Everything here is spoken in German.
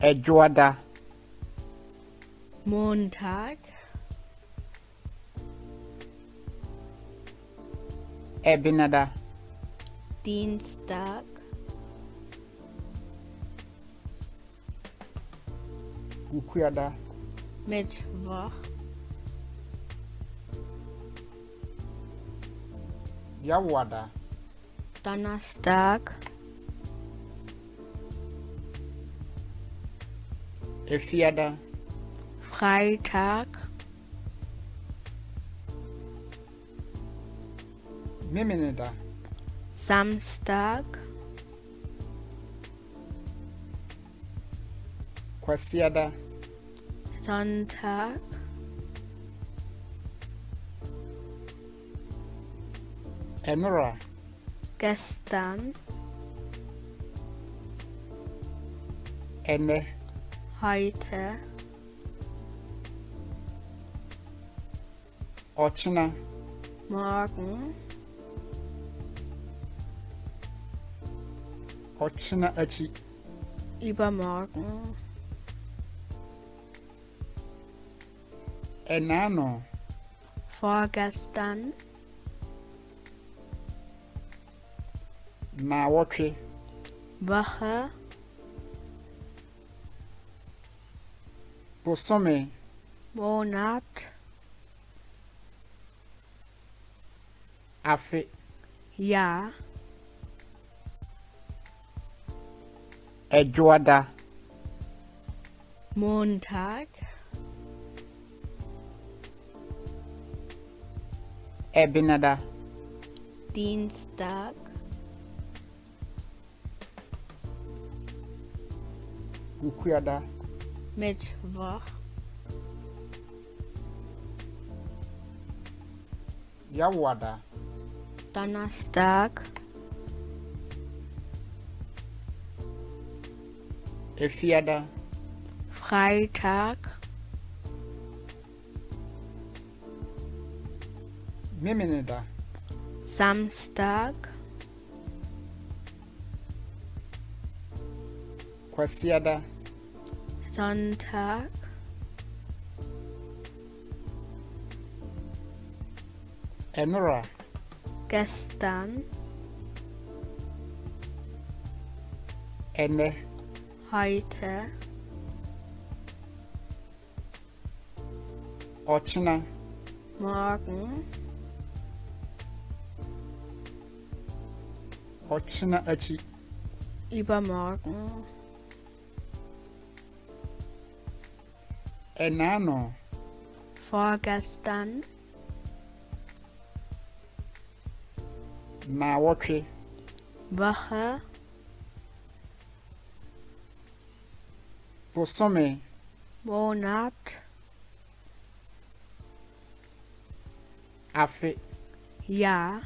Edgewater. Montag, Ebinada. Dienstag, Ukuyada. Mittwoch, Yawada. Donnerstag, Efiada. Freitag, Miminida. Samstag, Kwasiada. Sonntag, Enura. gestern, Ene. heute, Ochina. morgen, Ochina Achi. übermorgen, Enano. vorgestern, Nawoche. Woche, Bosome. Monat, Afe. Jahr, Edgewater. Montag, Ebinada. Dienstag, Ukuyada. Mittwoch, Yawada. Donnerstag, Efiada. Freitag, Miminida. Samstag, Kwasiada. Sonntag, Enura. gestern, Ene. heute, Ochina. morgen, Ochina Achi. übermorgen, Enano. vorgestern, Nawoche. Woche, Bosome. Monat, Afe. Jahr,